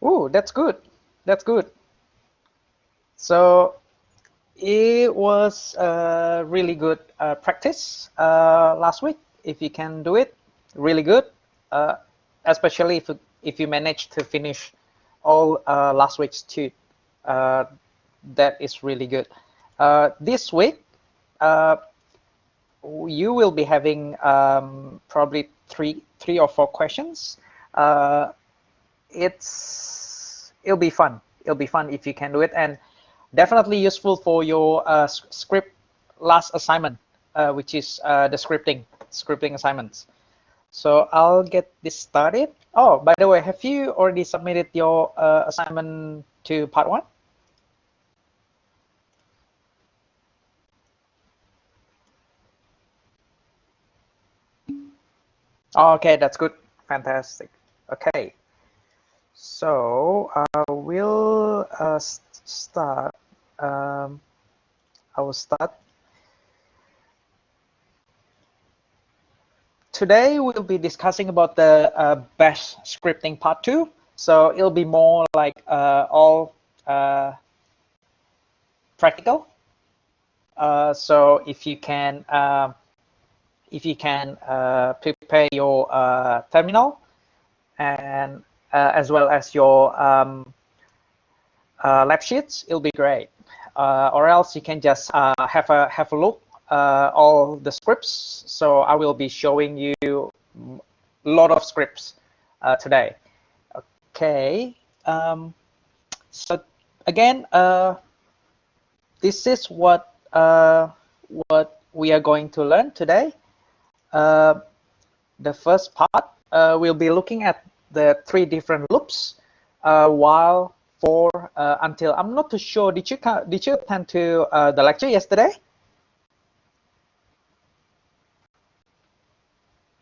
Oh, that's good. That's good. So it was really good practice last week. If you can do it, really good. Uh, Especially if you manage to finish all last week's tube. Uh, that is really good. This week, uh, you will be having probably three or four questions. Uh, it'll be fun. It'll be fun if you can do it, and definitely useful for your script last assignment, which is the scripting assignments. So I'll get this started. Oh, by the way, have you already submitted your assignment to part one? Oh, okay, that's good. Fantastic. Okay, so we'll start. Um, I will start. Today we'll be discussing about the bash scripting part 2. So it'll be more like all practical. So if you can prepare your terminal and as well as your lab sheets, it'll be great. Or else you can just have a look all the scripts. So I will be showing you a lot of scripts today. Okay. So again, this is what we are going to learn today. The first part, we'll be looking at the 3 different loops, while, for, until. I'm not too sure. Did you attend to the lecture yesterday?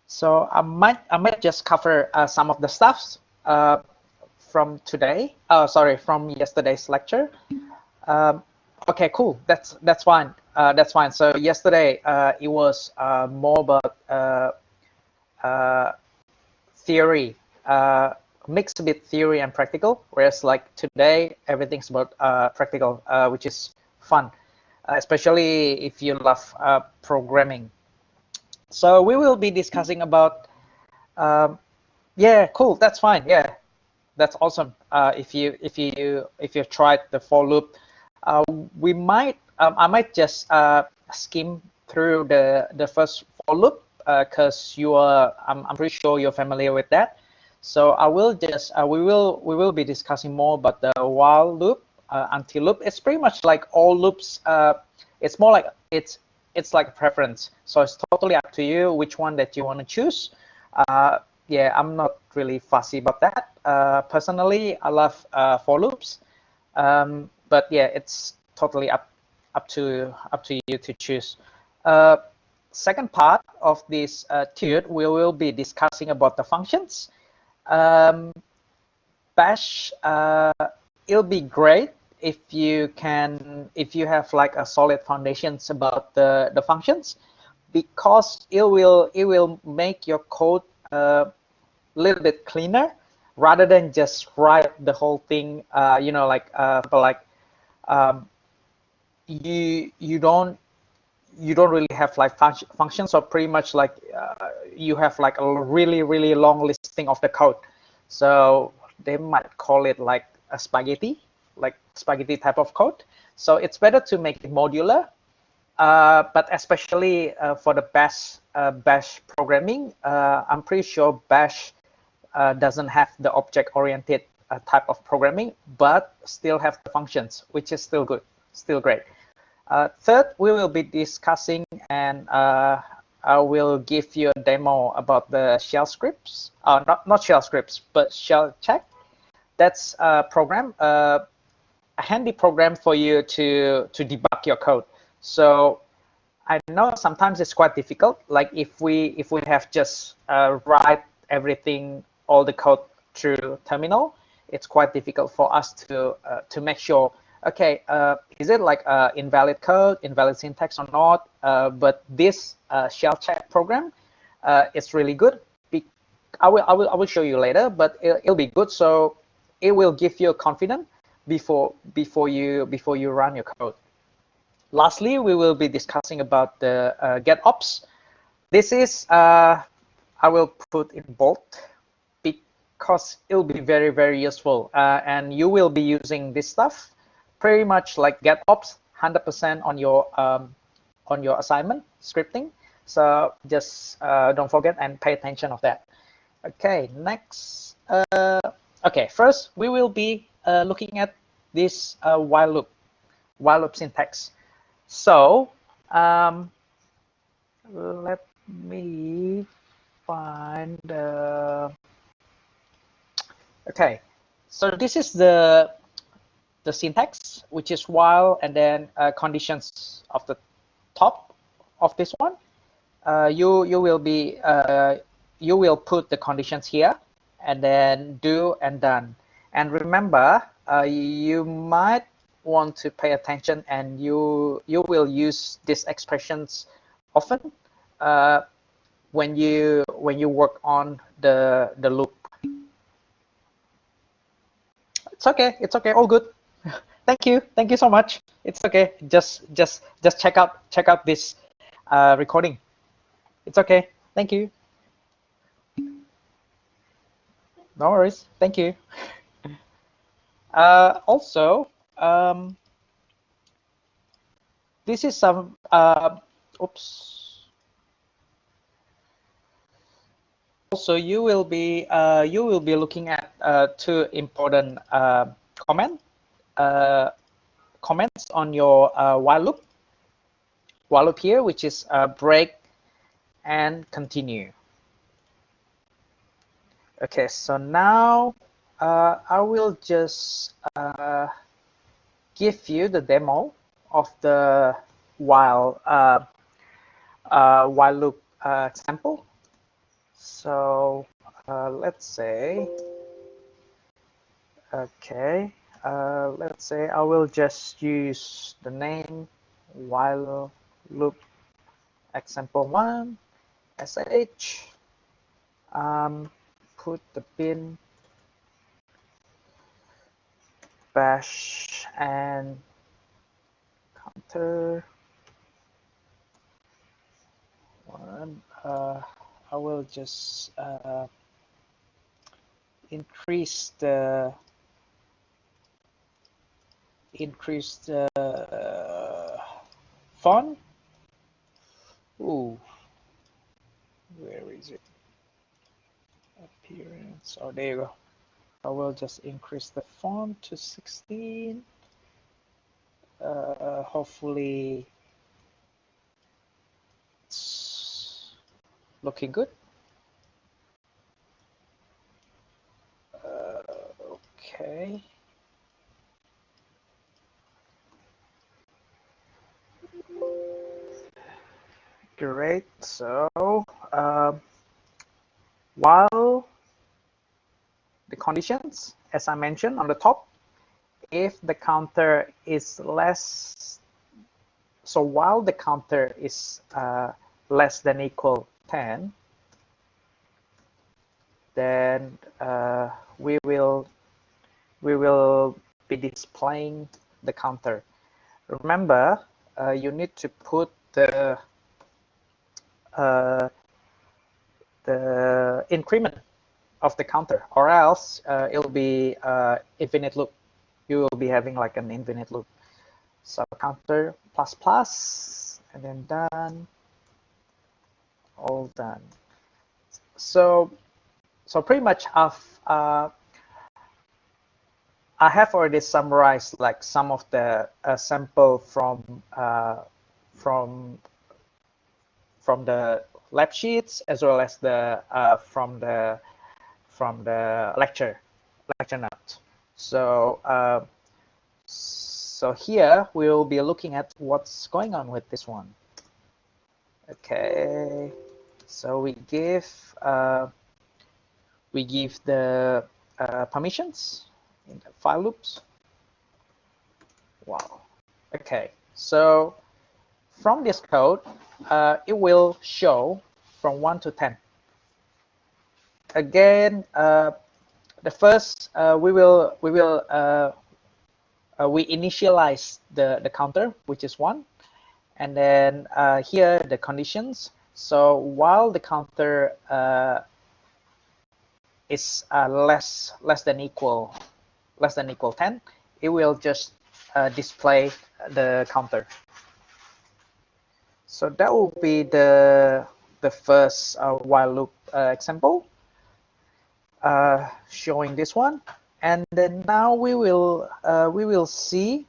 So I might just cover some of the stuff from today. Sorry, from yesterday's lecture. Okay, cool. That's fine. That's fine. So yesterday it was more about theory, mixed a bit theory and practical. Whereas like today everything's about practical, which is fun, especially if you love programming. So we will be discussing about. Yeah, cool. That's fine. Yeah, that's awesome. If you tried the for loop, we might I might just skim through the first for loop because I'm pretty sure you're familiar with that. So I will just we will be discussing more about the while loop, until loop. It's pretty much like all loops. It's more like it's like a preference. So it's totally up to you which one that you want to choose. Yeah, I'm not really fussy about that. Personally, I love for loops, but yeah, it's totally up to you to choose. Second part of this tude, we will be discussing about the functions. Bash, it'll be great if you have like a solid foundations about the functions, because it will make your code a little bit cleaner rather than just write the whole thing. You don't really have like functions, or pretty much like you have like a really long listing of the code. So they might call it like a spaghetti type of code. So it's better to make it modular. But especially for the bash programming, I'm pretty sure bash doesn't have the object-oriented type of programming, but still have the functions, which is still good, still great. Third, we will be discussing, and I will give you a demo about the shell scripts. Not shell scripts, but Shellcheck. That's a program, a handy program for you to debug your code. So I know sometimes it's quite difficult. Like if we have just write everything, all the code through terminal, it's quite difficult for us to make sure. Okay, is it like invalid code, invalid syntax or not? But this Shellcheck program, it's really good. I will show you later, but it'll be good. So it will give you confidence before you run your code. Lastly, we will be discussing about the GetOps. This is I will put in bold because it will be very, very useful, and you will be using this stuff pretty much like GetOps 100% on your assignment scripting. So just don't forget and pay attention of that. Okay, next. Okay, first we will be looking at this while loop syntax. So let me find okay, so this is the syntax, which is while and then conditions of the top of this one. You will put the conditions here and then do and done. And remember, you might want to pay attention, and you will use these expressions often when you work on the loop. It's okay, all good. Thank you so much. It's okay. Just check out this recording. It's okay. Thank you. No worries. Thank you. Also, this is some oops. Also, you will be looking at two important comments on your while loop here, which is break and continue. Okay, so now I will just give you the demo of the while loop example. So let's say, okay, let's say I will just use the name while loop example1 sh. Put the bin bash and counter one. I will just increase the font. Ooh, where is it? Appearance. Oh, there you go. I will just increase the font to 16. Hopefully it's looking good. Okay. Great. So while the conditions, as I mentioned on the top, if the counter is less, so while the counter is less than equal 10, then we will be displaying the counter. Remember, you need to put the increment of the counter, or else it'll be infinite loop. You will be having like an infinite loop. So counter plus plus, and then done, all done. So pretty much I have already summarized like some of the sample from the lab sheets, as well as the from the lecture notes. So so here we'll be looking at what's going on with this one. Okay, so we give the permissions in the file loops. Wow. Okay, so from this code, it will show from 1 to 10. Again, The first we initialize the counter, which is 1, and then here the conditions. So while the counter is less than equal 10, it will just display the counter. So that will be the first while loop example, showing this one. And then now we will see.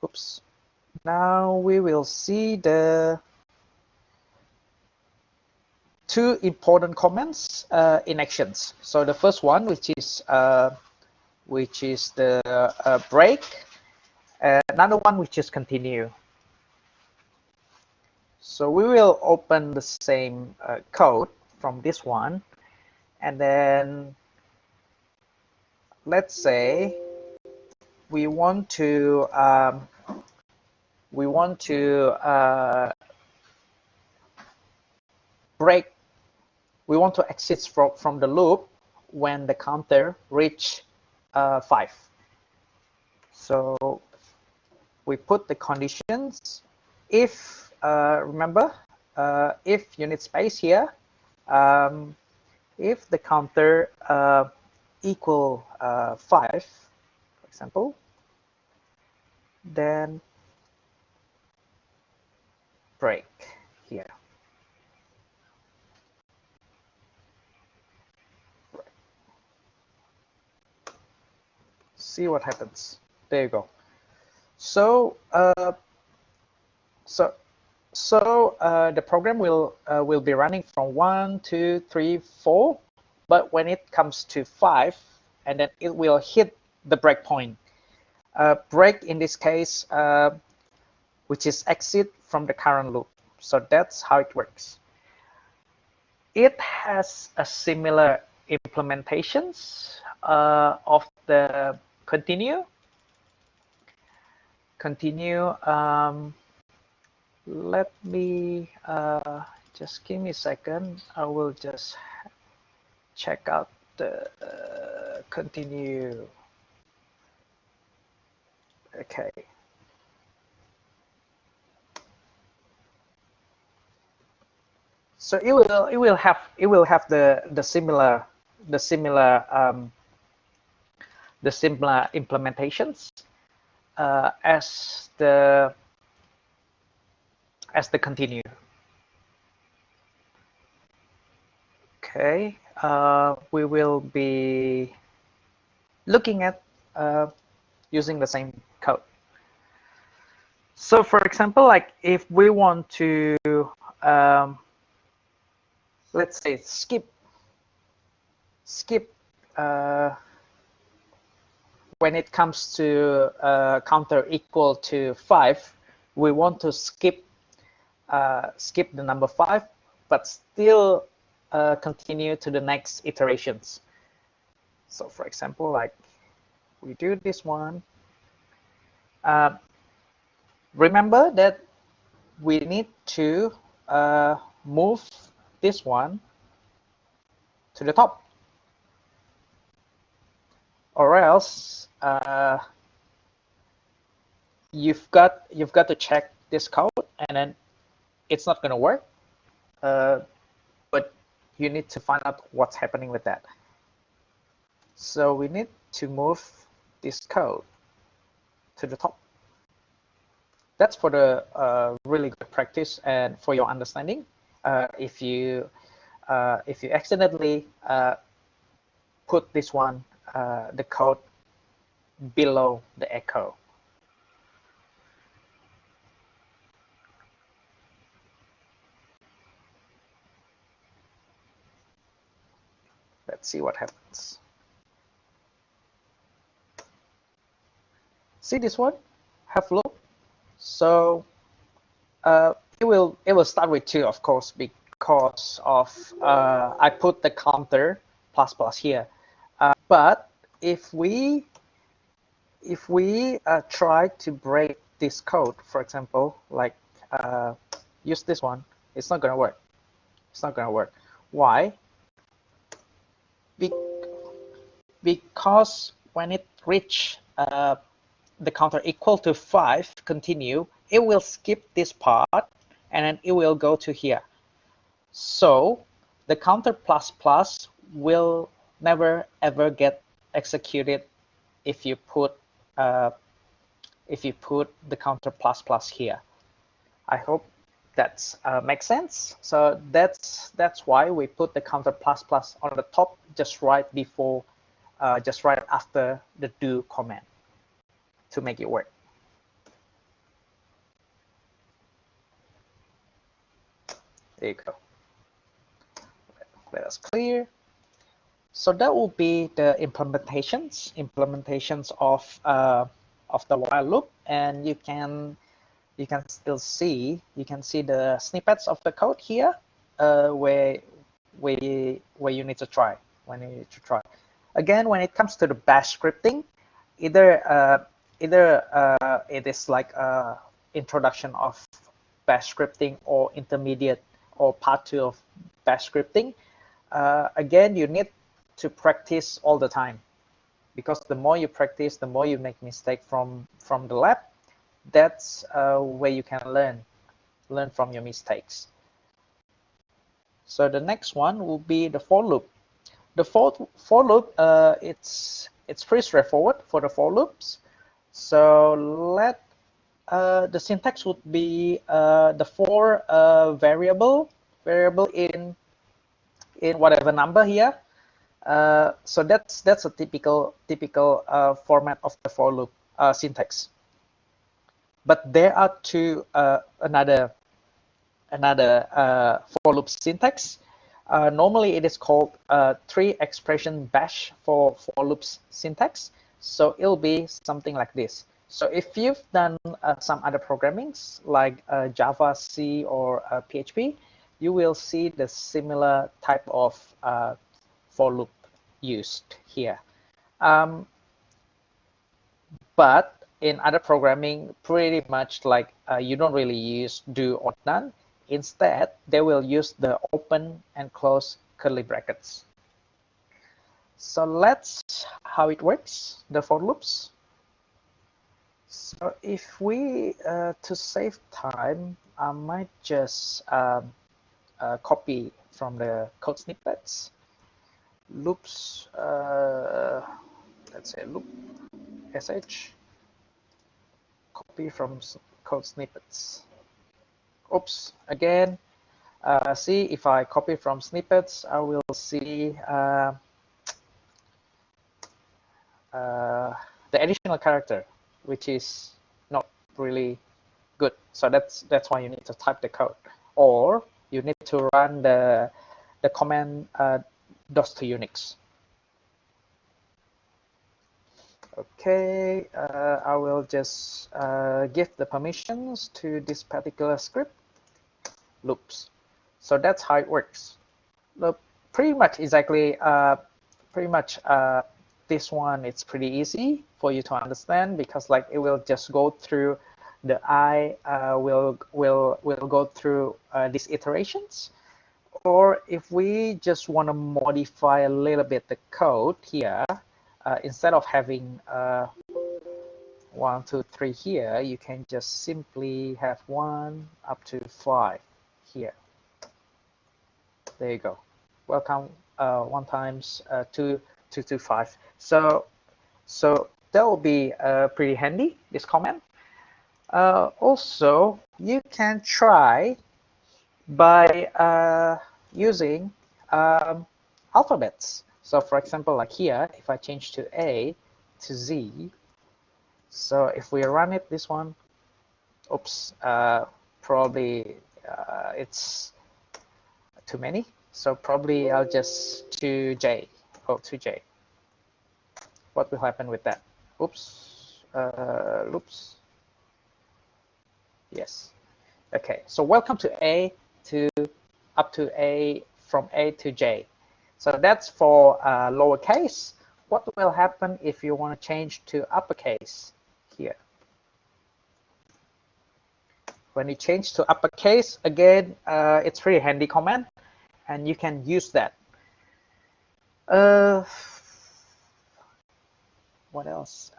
Oops. Now we will see the two important comments in actions. So the first one, which is the break, another one which is continue. So we will open the same code from this one, and then let's say we want to break. We want to exit from the loop when the counter reach 5. So we put the conditions. If remember, if unit space here, if the counter equal 5, for example, then break here. See what happens. There you go. So the program will be running from 1, 2, 3, 4, but when it comes to 5, and then it will hit the breakpoint. Break in this case, which is exit from the current loop. So that's how it works. It has a similar implementations of the continue. Let me just give me a second. I will just check out the continue. Okay. So it will have the similar implementations as the continue. Okay, we will be looking at using the same code. So for example, like if we want to let's say skip when it comes to counter equal to 5, we want to skip the number 5, but still continue to the next iterations. So for example, like we do this one. Remember that we need to move this one to the top, or else you've got to check this code, and then it's not going to work. But you need to find out what's happening with that. So we need to move this code to the top. That's for the really good practice and for your understanding. If you accidentally put this one, the code below the echo. Let's see what happens. See this one? Have a look. So it will start with 2, of course, because of I put the counter + here. But if we try to break this code, for example, like use this one, it's not going to work. It's not going to work. Why? because when it reach the counter equal to 5, continue, it will skip this part and then it will go to here. So the counter plus plus will never ever get executed if you put the counter plus plus here. I hope that makes sense. So that's why we put the counter plus plus on the top just right before, just right after the do command to make it work. There you go. Let us clear. So that will be the implementations of the while loop, and you can still see the snippets of the code here where you need to try. Again, when it comes to the bash scripting, either it is like introduction of bash scripting or intermediate or part 2 of bash scripting. Again, you need to practice all the time, because the more you practice, the more you make mistake from the lab. That's where you can learn from your mistakes. So the next one will be the for loop. The for loop, it's pretty straightforward for the for loops. So the syntax would be the for variable in whatever number here. So that's a typical format of the for loop syntax. But there are another for loop syntax. Normally it is called 3 expression bash for loops syntax. So it'll be something like this. So if you've done some other programmings like Java, C, or PHP, you will see the similar type of for loop used here. But in other programming, pretty much like you don't really use do or done. Instead, they will use the open and close curly brackets. So let's how it works, the for loops. So if we, to save time, I might just copy from the code snippets. Loops, let's say loop sh, copy from code snippets. Oops, again, see if I copy from snippets, I will see the additional character, which is not really good. So that's why you need to type the code, or you need to run the command DOS to UNIX. Okay, I will just give the permissions to this particular script, loops. So that's how it works. Look, pretty much exactly, this one, it's pretty easy for you to understand, because like it will just go through the will go through these iterations. Or if we just want to modify a little bit the code here, instead of having 1, 2, 3 here, you can just simply have 1 up to 5 here. There you go. Welcome 1 times 2 to 5. So that will be pretty handy, this command. Also, you can try by using alphabets. So for example, like here, if I change to A to Z, so if we run it, this one, oops, probably it's too many. So probably I'll just to J, to J. What will happen with that? Oops, loops. Yes. Okay, so welcome to A to up to A, from A to J. So that's for lowercase. What will happen if you want to change to uppercase here? When you change to uppercase, again, it's pretty handy command, and you can use that. what else?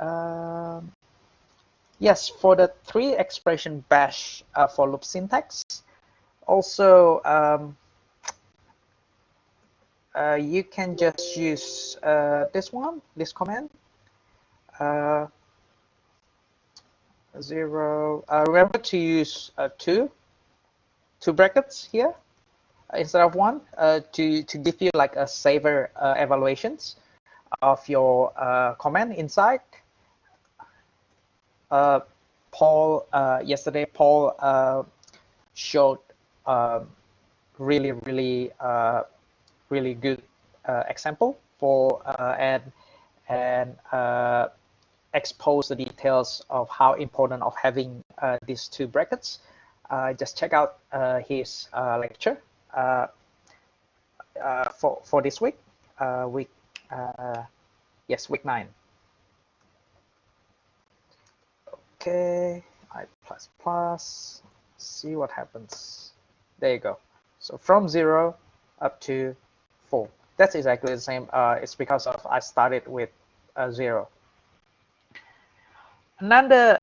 Yes, for the 3 expression bash for loop syntax. Also, you can just use this command. 0. Remember to use two brackets here instead of 1 to give you like a saver evaluations of your command inside. Yesterday Paul showed really good example for and expose the details of how important of having these 2 brackets. Just check out his lecture for this week, week 9. Okay, I++, see what happens. There you go. So from 0 up to 4. That's exactly the same. It's because of I started with 0. Another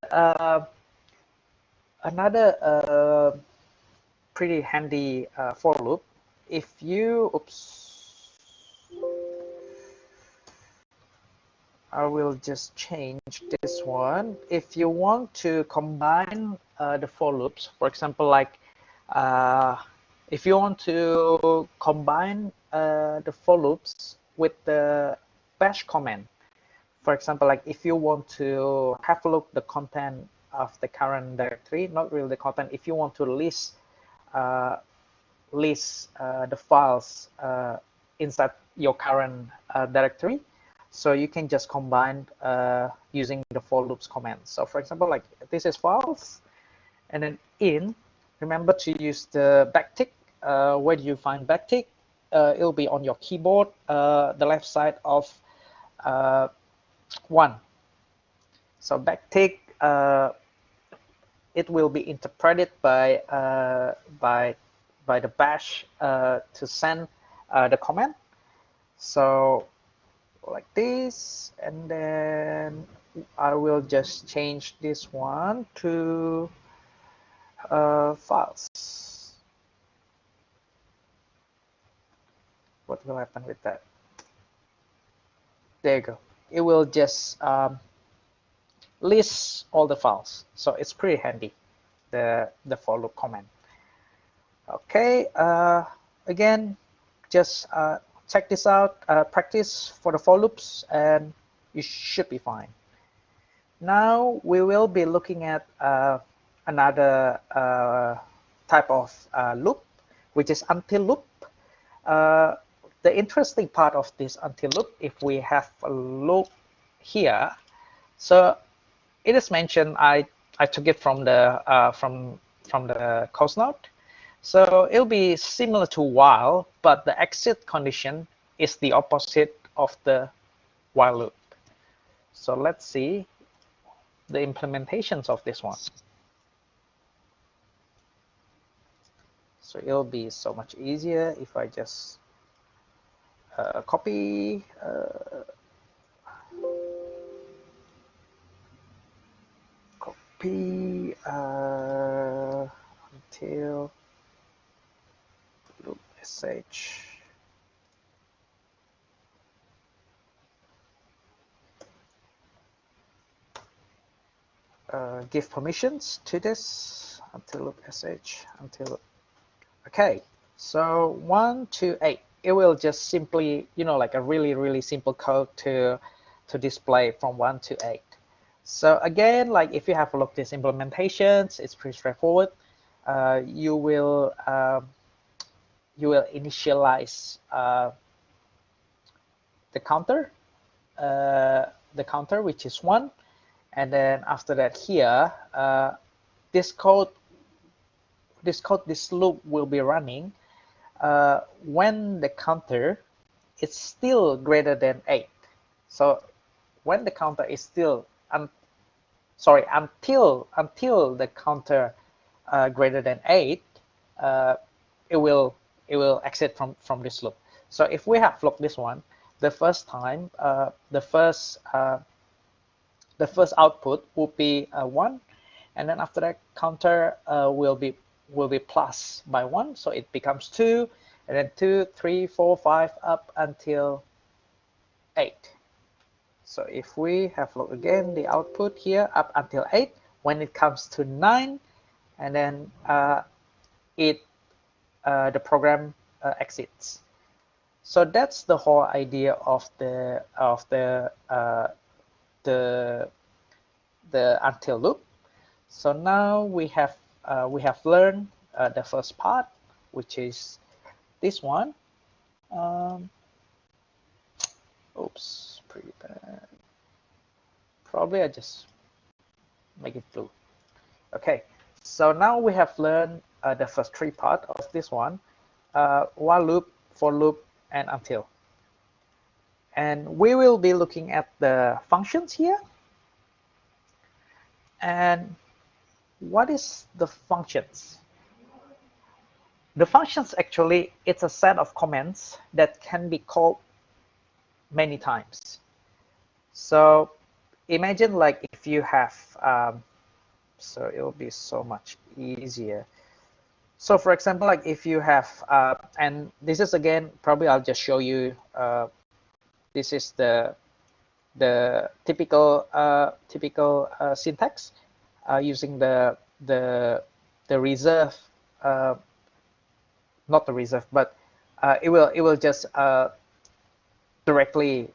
pretty handy for loop. If you, I will just change this one. If you want to combine the for loops, for example, like if you want to combine the for loops with the bash command, for example, like if you want to have a look the content of the current directory, not really the content, if you want to list the files inside your current directory, so you can just combine using the for loops command. So for example, like this is files, and then remember to use the backtick. Where do you find backtick? It'll be on your keyboard, the left side of 1. So backtick, it will be interpreted by the bash to send the command. So like this, and then I will just change this one to files. What will happen with that? There you go. It will just list all the files. So it's pretty handy, the for loop command. Okay, again, just check this out, practice for the for loops, and you should be fine. Now we will be looking at another type of loop, which is until loop. The interesting part of this until loop, if we have a loop here, so it is mentioned. I took it from the course note. So it'll be similar to while, but the exit condition is the opposite of the while loop. So let's see the implementations of this one. So it'll be so much easier if I just copy until loop sh. Give permissions to this until loop sh until. Okay, so 1 to 8. It will just simply, like a really simple code to display from 1 to 8. So again, like if you have a look at these implementations, it's pretty straightforward. You will initialize the counter, which is 1, and then after that here, this loop will be running when the counter is still greater than 8. So when the counter is still until the counter greater than 8, it will exit from this loop. So if we have looked this one, the first time, the first the first output will be 1, and then after that counter will be plus by 1, so it becomes 2, and then 2, 3, 4, 5 up until 8. So if we have look again the output here up until 8, when it comes to 9, and then the program exits. So that's the whole idea of the until loop. So now we have learned the first part, which is this one. Oops, pretty bad. Probably I just make it blue. Okay, so now we have learned the first 3 parts of this one: while loop, for loop, and until. And we will be looking at the functions here. And what is the functions? The functions actually, it's a set of commands that can be called many times. So imagine like if you have, so it will be so much easier. So for example, like if you have, and this is again, probably I'll just show you, this is the typical syntax using the reserve, not the reserve, but it will just directly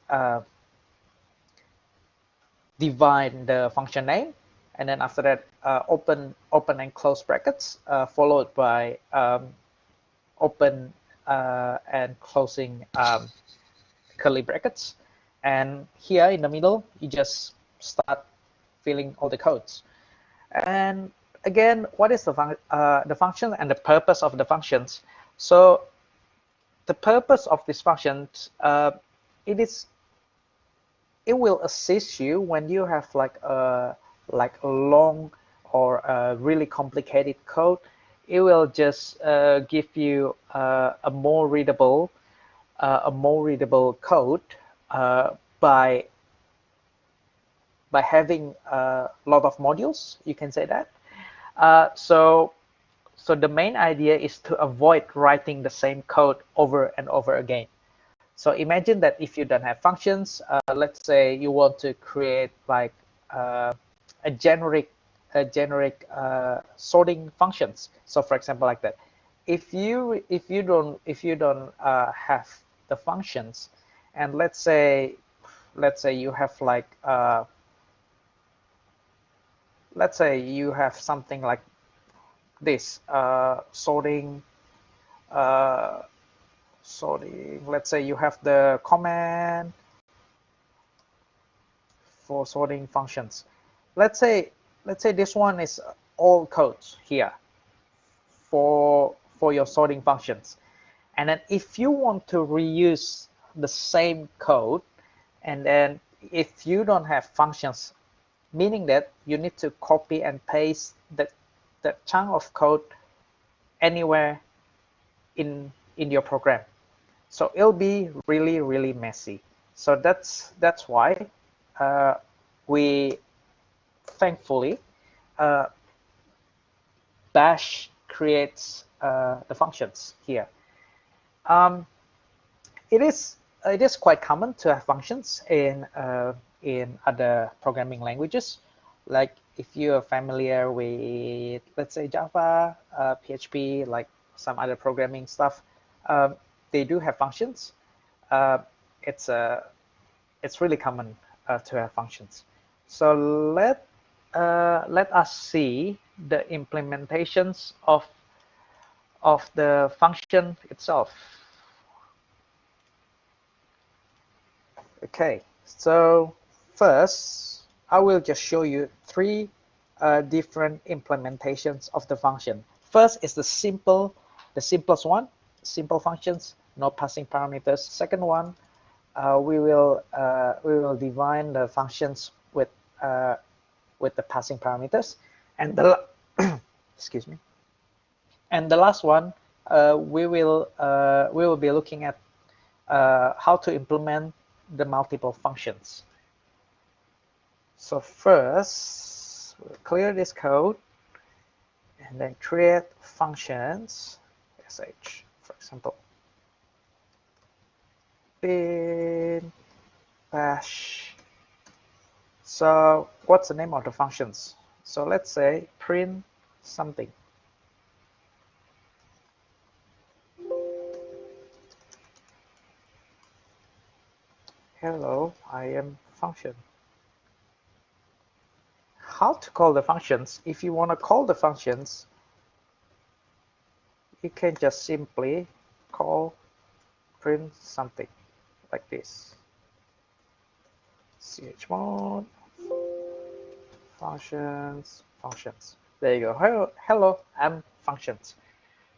define the function name, and then after that open and close brackets followed by open and closing curly brackets, and here in the middle you just start filling all the codes. And again, what is the function and the purpose of the functions? So the purpose of these functions, it will assist you when you have like a long or a really complicated code. It will just give you a more readable code by having a lot of modules, you can say that. So the main idea is to avoid writing the same code over and over again. So imagine that if you don't have functions, let's say you want to create like a generic sorting functions. So for example, like that, if you don't have the functions, and let's say you have like let's say you have something like this, sorting. Let's say you have the command for sorting functions. Let's say this one is all codes here for your sorting functions. And then if you want to reuse the same code, and then if you don't have functions, meaning that you need to copy and paste that chunk of code anywhere in your program. So it'll be really, really messy. So that's why we thankfully Bash creates the functions here. It is quite common to have functions in other programming languages. Like if you're familiar with, let's say, Java, PHP, like some other programming stuff, they do have functions. It's really common to have functions. So let us see the implementations of the function itself. Okay, so first I will just show you 3 different implementations of the function. First is the simplest one, simple functions, no passing parameters. Second one, we will define the functions with the passing parameters, and the excuse me. And the last one, we will be looking at how to implement the multiple functions. So first, we'll clear this code and then create functions, sh, for example, bin bash. So what's the name of the functions? So let's say print something. Hello, I am function. How to call the functions? If you want to call the functions, you can just simply call print something like this. Chmod functions. There you go. Hello, I'm functions.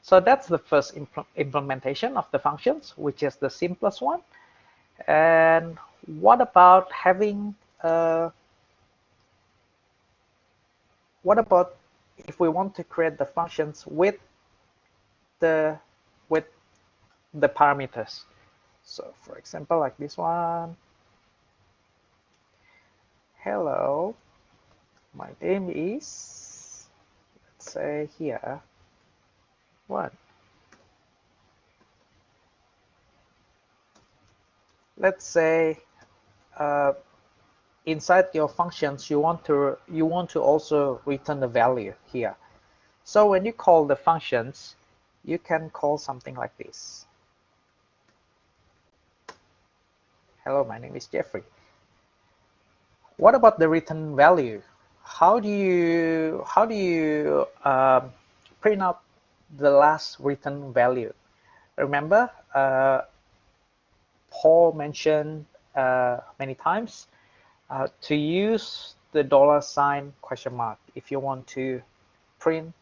So that's the first implementation of the functions, which is the simplest one. And what about having what about if we want to create the functions with the parameters? So for example, like this one. Hello, my name is, let's say here, 1. Let's say inside your functions you want to also return the value here. So when you call the functions, you can call something like this. Hello, my name is Jeffrey. What about the return value? How do you print out the last return value? Remember, Paul mentioned many times to use the $sign ? If you want to print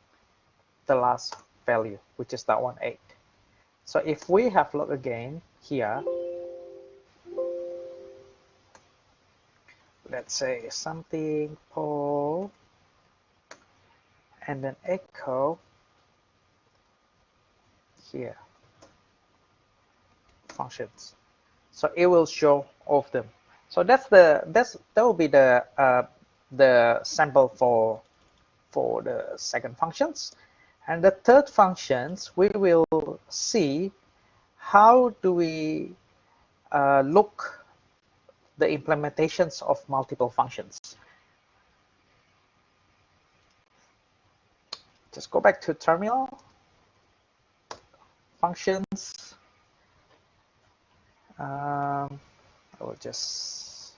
the last value, which is that one, 8. So if we have look again here, let's say something Paul and then echo here functions. So it will show all of them. So that will be the sample for the second functions. And the third functions, we will see how do we look the implementations of multiple functions. Just go back to terminal, functions. I will just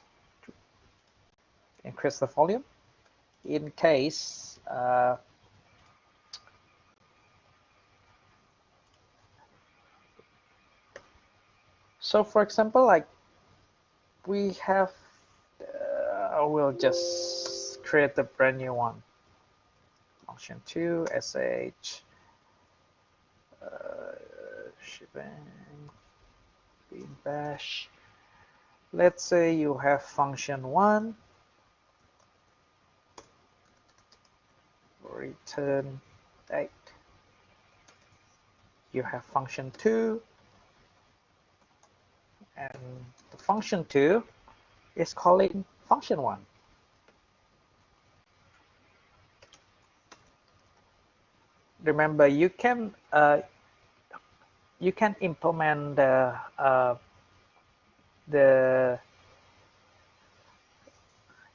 increase the volume in case so for example, like we have I will just create a brand new one, function 2 sh shebang bin bash. Let's say you have function 1 return 8. You have function 2, and the function 2 is calling function 1. Remember, you can implement the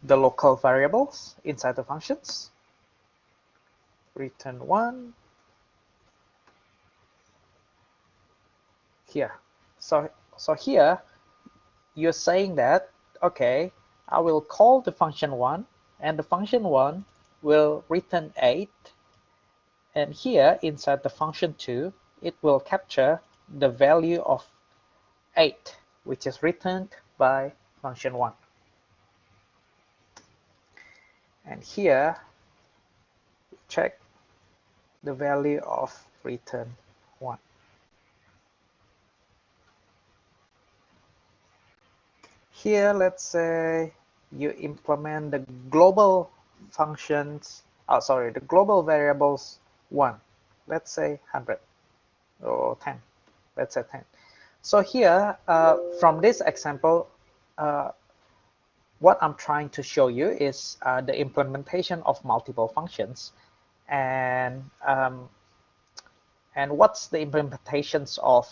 local variables inside the functions. Return 1 here. So here you're saying that, okay, I will call the function 1 and the function 1 will return 8, and here inside the function 2 it will capture the value of 8, which is returned by function 1. And here check the value of return 1. Here, let's say you implement the global functions, the global variables 1. Let's say 100 or 10. Let's say 10. So here, from this example, what I'm trying to show you is the implementation of multiple functions, and what's the implementations of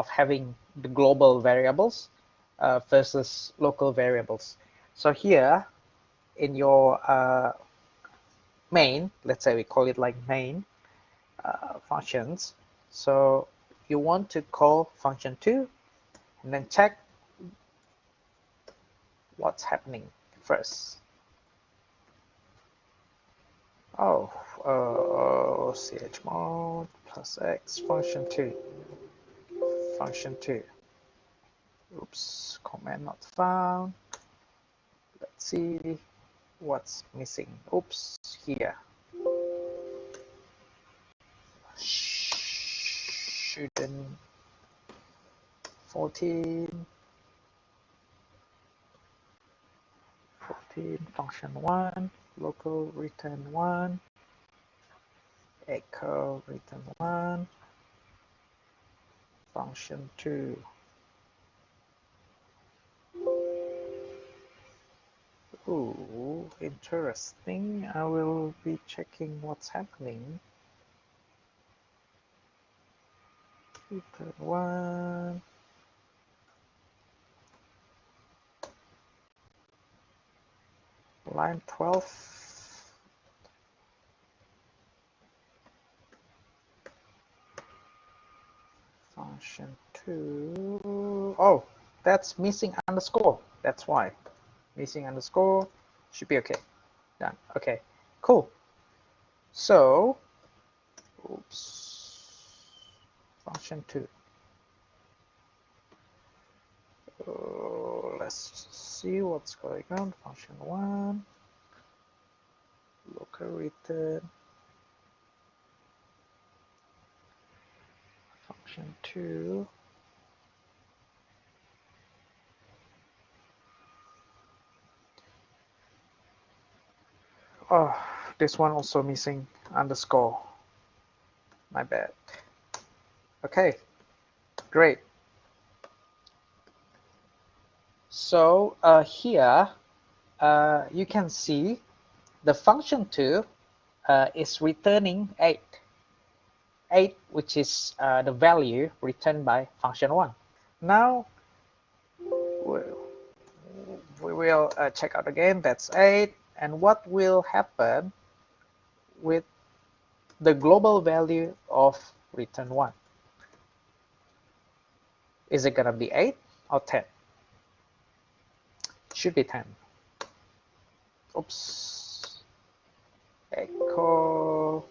having the global variables versus local variables. So here in your main, let's say we call it like main functions. So you want to call function 2 and then check what's happening first. Oh, chmod plus x function 2. Function 2. Oops, command not found. Let's see what's missing. Oops, here. Shouldn't 14 function 1, local return 1, echo return 1, function 2. Ooh, interesting. I will be checking what's happening. Return 1. Line 12. Function 2. Oh, that's missing underscore. That's why. Missing underscore should be okay. Done. Okay, cool. So, oops, function 2. Let's see what's going on. Function 1, local return. Function 2. Oh, this one also missing underscore. My bad. Okay, great. So here you can see the function 2 is returning 8. 8, which is the value returned by function 1. Now we will check out again. That's 8. And what will happen with the global value of return 1? Is it going to be 8 or 10? Should be 10. Oops. Echo.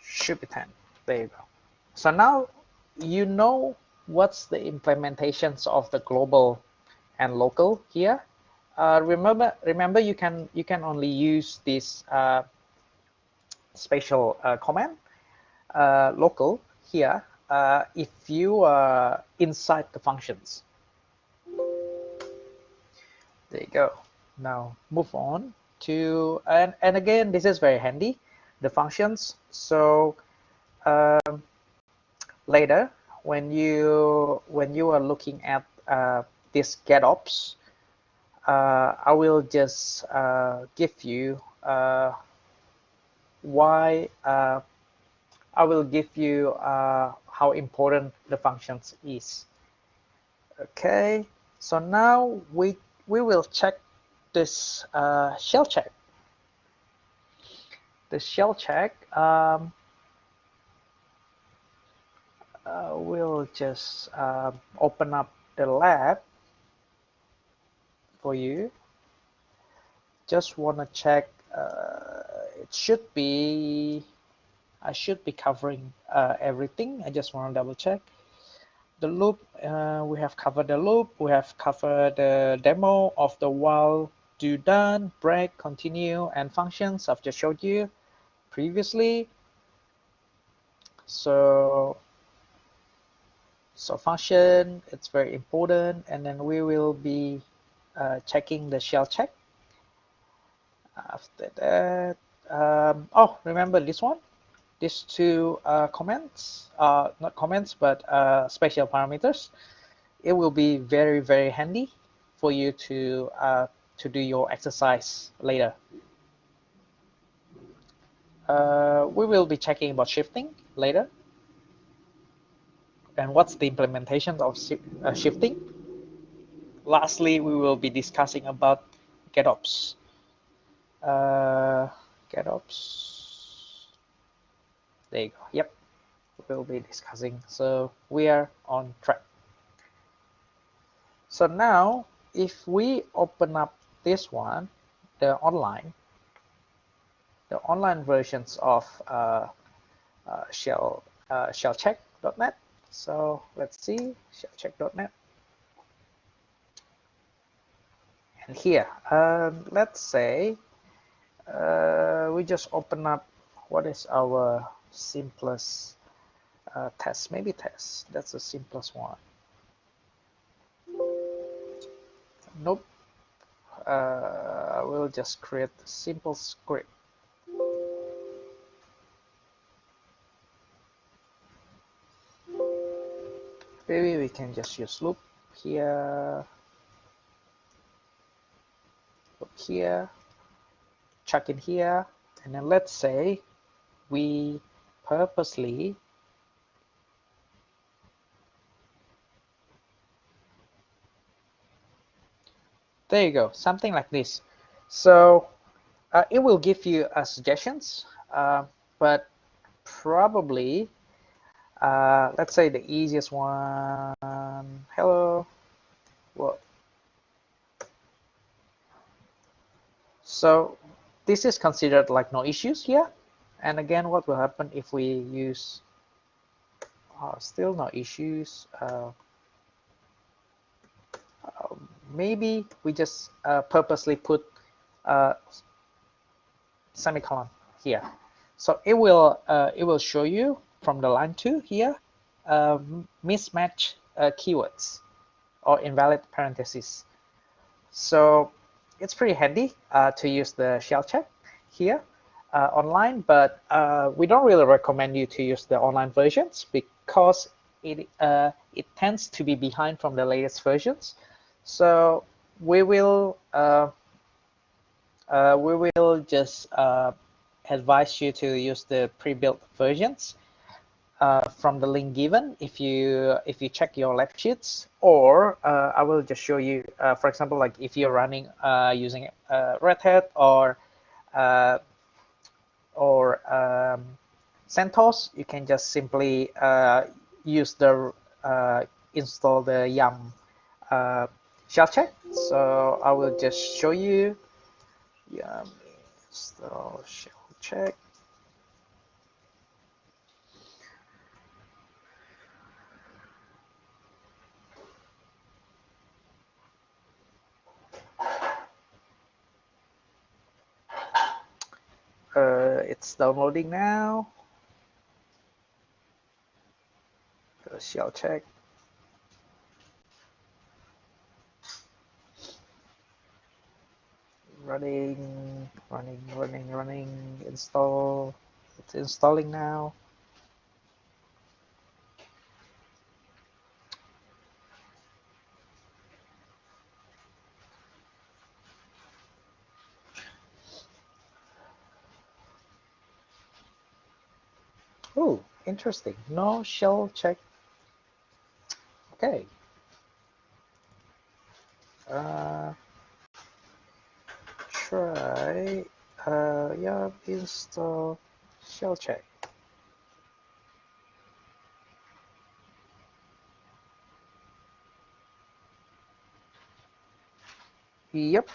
Should be 10. There you go. So now you know what's the implementations of the global and local here. Remember you can only use this special command local here if you are inside the functions. There you go. Now move on to, and again, this is very handy, the functions. So later when you are looking at this GetOps, I will just give you why I will give you how important the functions is. Okay, so now we will check this shell check. The shell check we'll just open up the lab for you. Just want to check it should be, I should be covering everything. I just want to double check the loop. We have covered the loop, we have covered the demo of the while, do, done, break, continue, and functions I've just showed you previously. So function, it's very important, and then we will be checking the shell check. After that, oh, remember this one? these two comments, not comments, but special parameters, it will be very, very handy for you to do your exercise later. We will be checking about shifting later. And what's the implementation of shifting? Lastly, we will be discussing about GetOps. GetOps. There you go. Yep, we'll be discussing. So we are on track. So now, if we open up this one, the online versions of Shellcheck.net. So let's see, Shellcheck.net. And here, let's say we just open up what is our simplest test, maybe test. That's the simplest one. Nope. We'll just create a simple script. Maybe we can just use loop here, check in here, and then let's say we purposely there you go, something like this. So it will give you suggestions, but probably let's say the easiest one. Hello. Well, so this is considered like no issues here. And again, what will happen if we use still no issues? Maybe we just purposely put semicolon here. So it will show you from the line 2 here mismatch keywords or invalid parentheses. So it's pretty handy to use the Shellcheck here online, but we don't really recommend you to use the online versions because it tends to be behind from the latest versions. So we will just advise you to use the pre-built versions from the link given if you check your lab sheets, or I will just show you, for example, like if you're running using Red Hat or CentOS, you can just simply use the install the yum Shellcheck. So I will just show you yum install Shellcheck. It's downloading now. The Shellcheck. Running, install. It's installing now. Oh, interesting. No Shellcheck. Okay. Try yeah, install Shellcheck. Yep.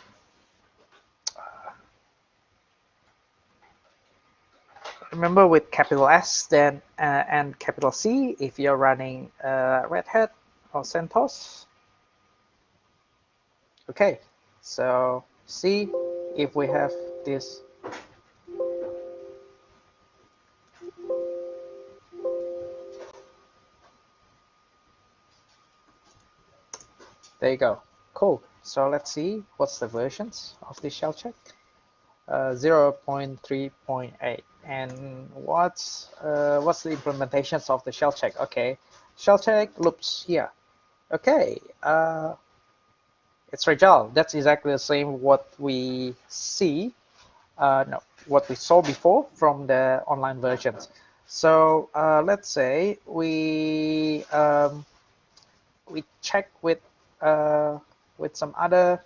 Remember with capital S then and capital C if you're running Red Hat or CentOS. Okay, so see if we have this. There you go. Cool. So let's see what's the versions of this Shellcheck. 0.3.8. And what's the implementations of the shell check? Okay, shell check loops here. Okay, it's result. That's exactly the same what we see. No, what we saw before from the online versions. So let's say we check with some other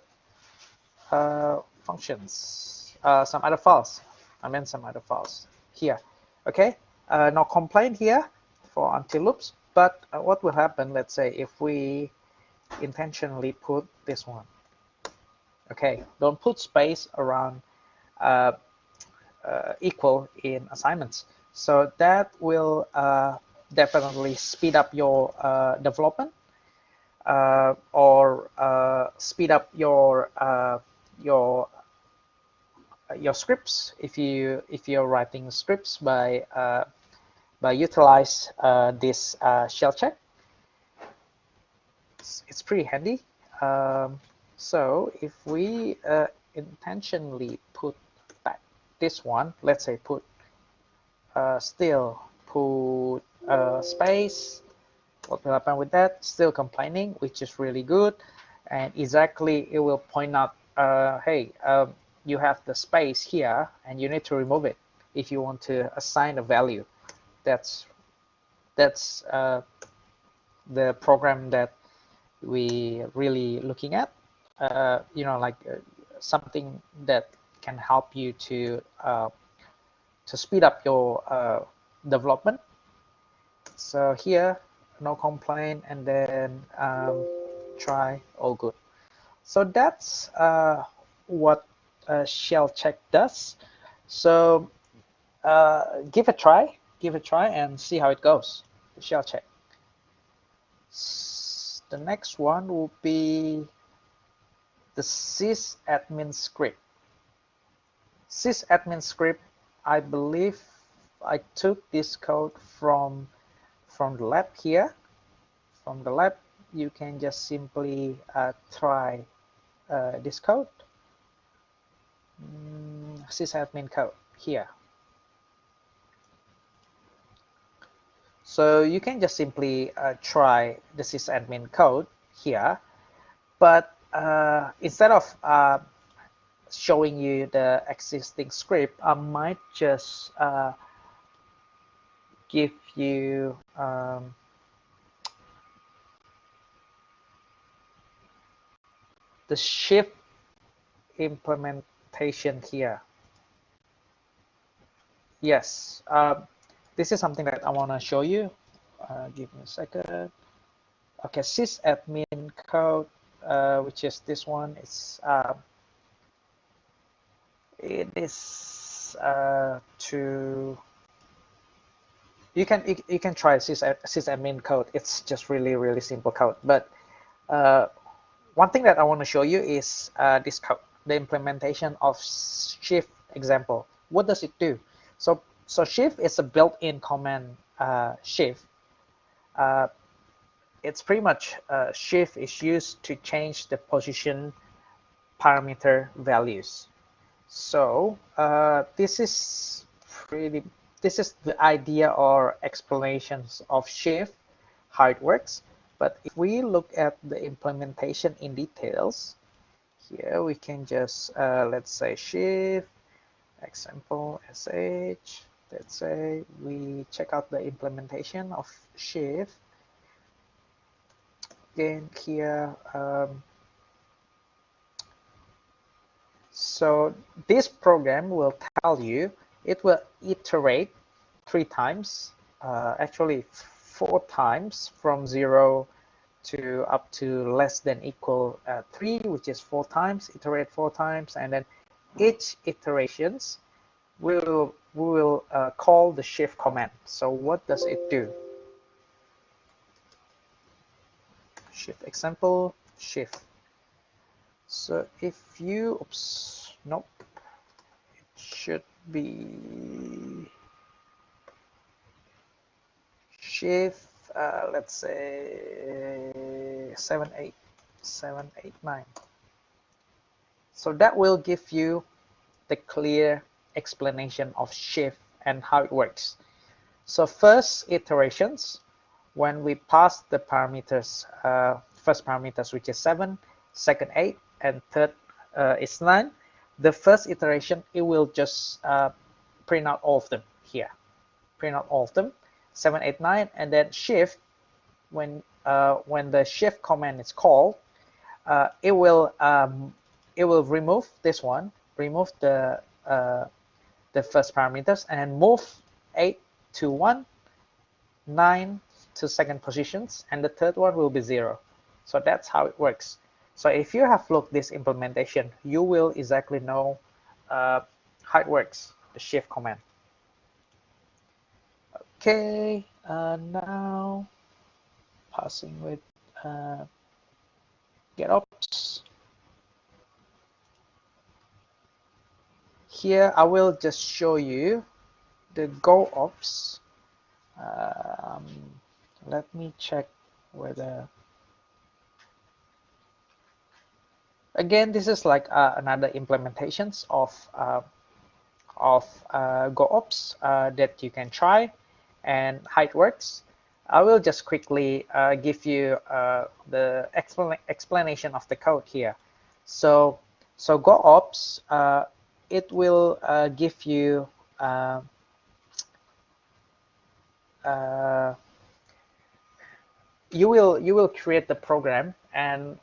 functions, some other files. I meant some other files here. Okay, no complaint here for until loops. But what will happen? Let's say if we intentionally put this one. Okay, don't put space around equal in assignments. So that will definitely speed up your development or speed up your scripts if you're writing scripts by utilize this shell check. It's pretty handy. So if we intentionally put back this one, let's say put still put space, what will happen with that? Still complaining, which is really good, and exactly it will point out, hey, you have the space here and you need to remove it if you want to assign a value. That's the program that we really looking at. You know, like something that can help you to speed up your development. So here, no complaint, and then try, all good. So that's what shell check does. So give a try and see how it goes. Shell check. The next one will be the sysadmin script. Sysadmin script, I believe I took this code from the lab here. From the lab, you can just simply try this code. Sysadmin code here. So you can just simply try the sysadmin code here, but instead of showing you the existing script, I might just give you the shift implementation here. Yes, this is something that I want to show you. Give me a second. Okay, sysadmin code, which is this one. It is to you can try sysadmin code. It's just really simple code. But one thing that I want to show you is this code, the implementation of shift example. What does it do? So shift is a built-in command. Shift. It's pretty much shift is used to change the position parameter values. So this is the idea or explanations of shift, how it works. But if we look at the implementation in details, here we can just let's say shift example sh. Let's say we check out the implementation of shift. Again here, so this program will tell you, it will iterate 3 times, actually 4 times, from 0 to up to less than equal 3, which is 4 times, iterate 4 times, and then each iterations we will call the shift command. So what does it do? Shift example, shift. So if you, oops, nope, it should be shift, let's say 789. So that will give you the clear explanation of shift and how it works. So first iterations, when we pass the parameters, first parameters which is 7, second 8, and third is 9, the first iteration, it will just print out all of them here. Print out all of them, 7, 8, 9, and then shift, when the shift command is called, it will remove this one, remove the first parameters, and then move 8 to 1, 9 to second positions, and the third one will be 0. So that's how it works. So if you have looked this implementation, you will exactly know how it works, the shift command. Okay, now passing with GetOps. Here I will just show you the GoOps. Let me check whether, again, this is like another implementations of GoOps that you can try and how it works. I will just quickly give you the explanation of the code here. So GoOps, it will give you you will create the program, and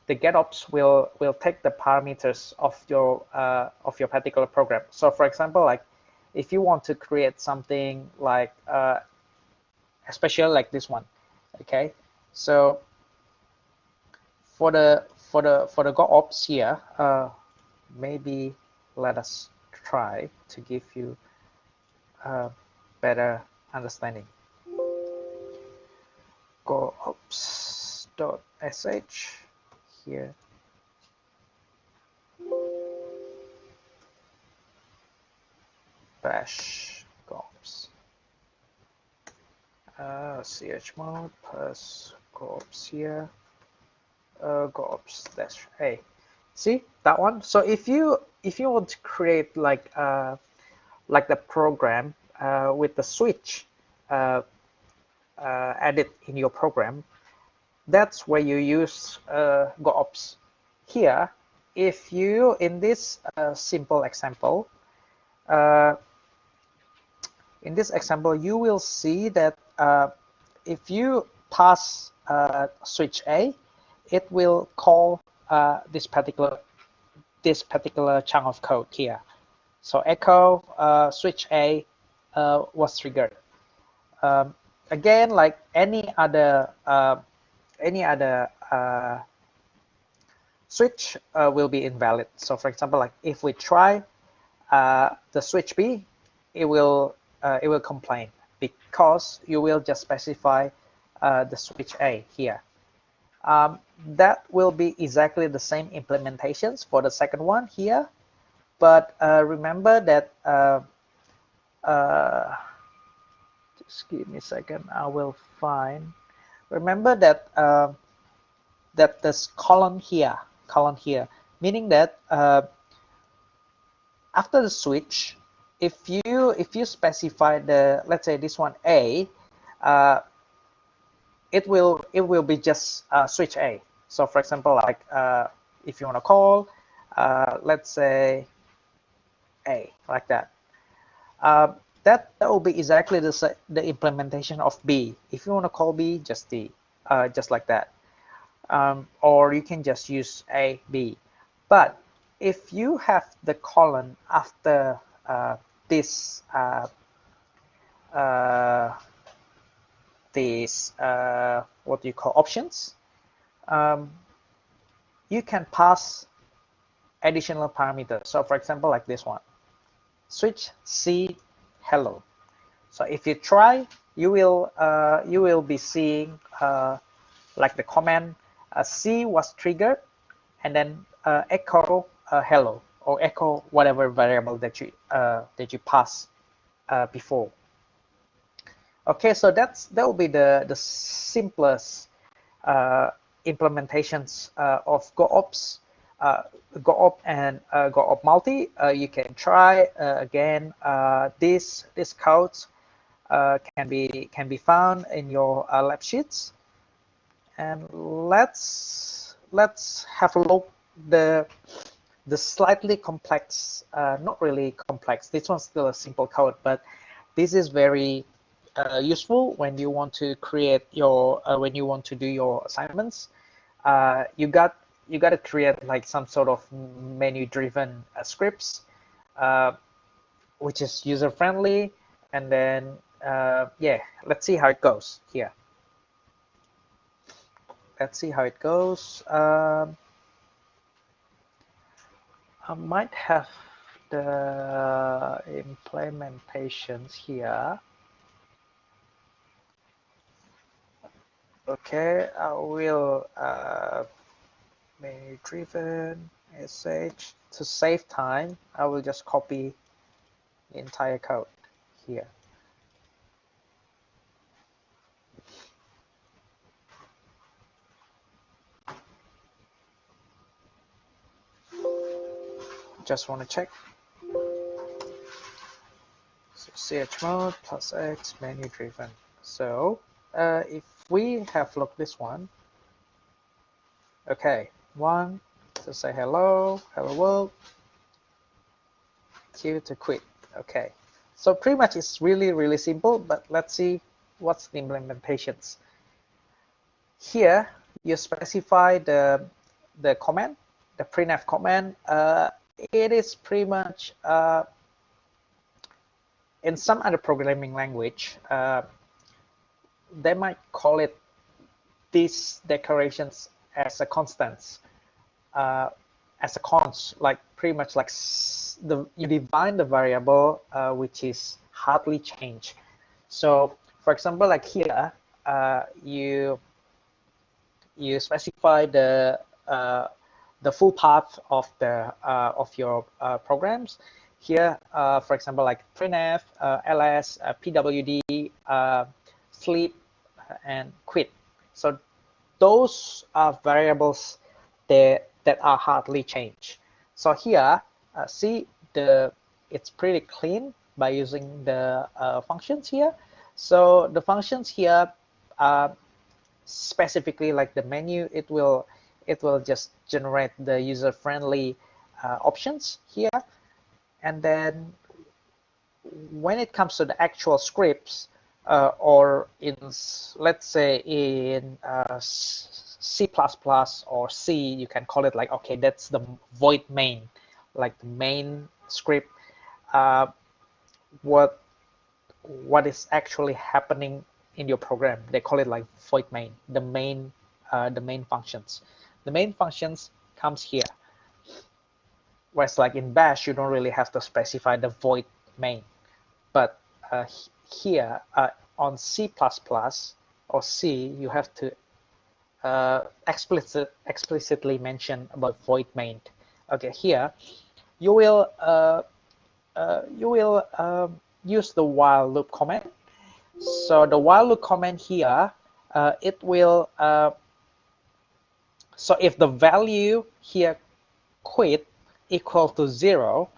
the GetOps will take the parameters of your particular program. So for example, like if you want to create something like especially like this one, okay? So for the GoOps here, maybe let us try to give you a better understanding. GoOps.sh here. Bash GoOps. chmod plus GoOps here. GoOps-a. See that one? So if you want to create like the program with the switch added in your program, that's where you use GoOps. Here, if you, in this simple example, you will see that if you pass switch A, it will call this particular chunk of code here. So echo switch A was triggered. Again, like any other switch will be invalid. So for example, like if we try the switch B, it will complain because you will just specify the switch A here. That will be exactly the same implementations for the second one here, but remember that just give me a second, I will find. Remember that that this column here, meaning that after the switch, if you specify the, let's say this one A, it will be just switch A. So for example, like if you want to call, let's say A, like that. That will be exactly the implementation of B. If you want to call B, just D, just like that. Or you can just use A, B. But if you have the colon after this what do you call options, you can pass additional parameters. So for example, like this one, switch C hello. So if you try, you will be seeing like the command C was triggered, and then echo hello, or echo whatever variable that you pass before. Okay, so that will be the simplest implementations of GoOps. GoUp and GoUp multi, you can try again. These codes can be found in your lab sheets. And let's have a look the slightly complex, not really complex. This one's still a simple code, but this is very useful when you want to create your when you want to do your assignments. You got to create like some sort of menu-driven scripts, which is user-friendly, and then yeah, let's see how it goes here. Let's see how it goes. I might have the implementations here. Okay, I will menu-driven sh. To save time, I will just copy the entire code here. Just want to check. So chmod plus x menu-driven. So if we have looked this one, okay, one to say hello world, q to quit. Okay, so pretty much it's really simple, but let's see what's the implementations. Here you specify the command, the printf command. It is pretty much in some other programming language, they might call it these declarations as a constants, as a const, like pretty much like you define the variable which is hardly changed. So for example, like here, you specify the full path of the of your programs. Here, for example, like printf, ls, pwd, sleep, and quit. So those are variables that are hardly changed. So here, see it's pretty clean by using the functions here. So the functions here specifically like the menu, it will just generate the user-friendly options here. And then when it comes to the actual scripts, or in, let's say in C++ or C, you can call it like, okay, that's the void main, like the main script. What is actually happening in your program? They call it like void main, the main functions. The main functions comes here. Whereas like in Bash, you don't really have to specify the void main, but here on C++ or C, you have to explicitly mention about void main. Okay, here you will use the while loop command. So the while loop command here, it will so if the value here quit equal to 0,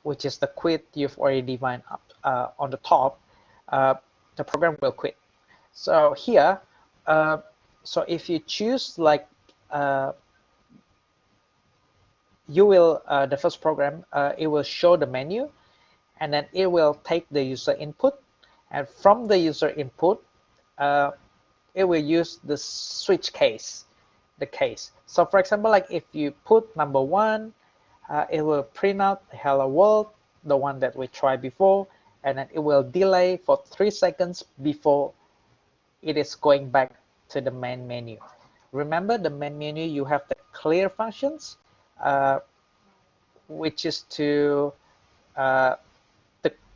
which is the quit you've already defined up on the top, the program will quit. So here, so if you choose like you will the first program, it will show the menu, and then it will take the user input, and from the user input, it will use the switch case, the case. So for example, like if you put number 1, it will print out hello world, the one that we tried before, and then it will delay for 3 seconds before it is going back to the main menu. Remember, the main menu, you have the clear functions, which is to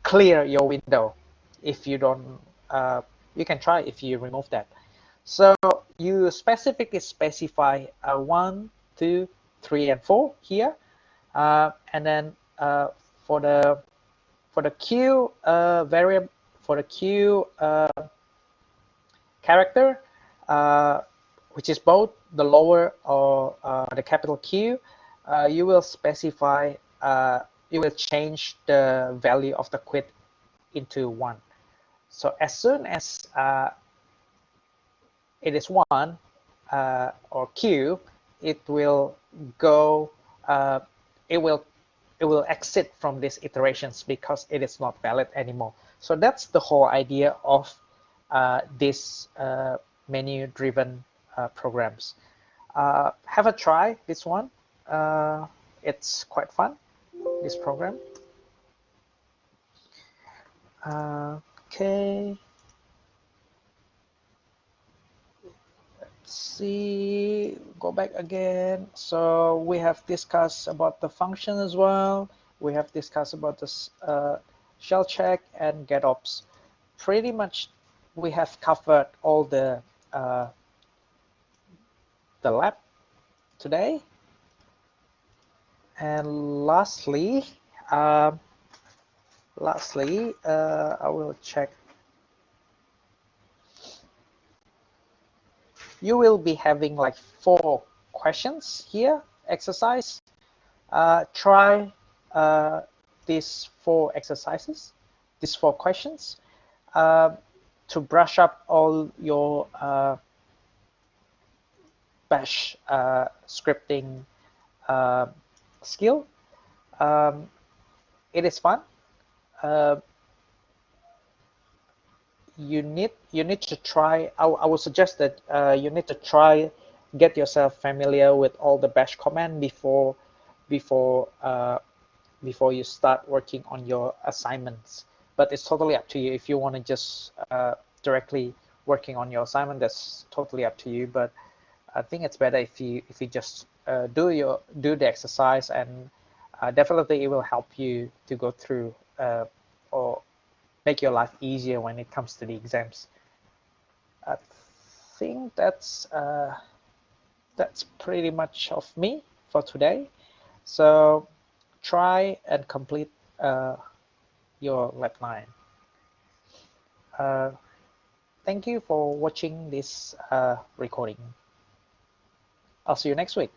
clear your window. If you don't, you can try if you remove that. So you specifically specify 1, 2, 3, and 4 here, and then for the Q variable, for the Q character, which is both the lower or the capital Q, you will specify, you will change the value of the quit into 1. So as soon as it is 1 or Q, it will go, it will exit from these iterations because it is not valid anymore. So that's the whole idea of this menu-driven programs. Have a try this one. It's quite fun, this program. Okay. Let's see, go back again. So we have discussed about the function as well. We have discussed about this Shellcheck and GetOps. Pretty much we have covered all the lab today. And lastly, I will check. You will be having like 4 questions here, exercise. Try these 4 exercises, these 4 questions, to brush up all your bash scripting skill. It is fun. You need to try. I would suggest that you need to try, get yourself familiar with all the bash command before you start working on your assignments. But it's totally up to you. If you want to just directly working on your assignment, that's totally up to you. But I think it's better if you just do the exercise, and definitely it will help you to go through or make your life easier when it comes to the exams. I think that's pretty much of me for today. So try and complete your lab 9. Thank you for watching this recording. I'll see you next week.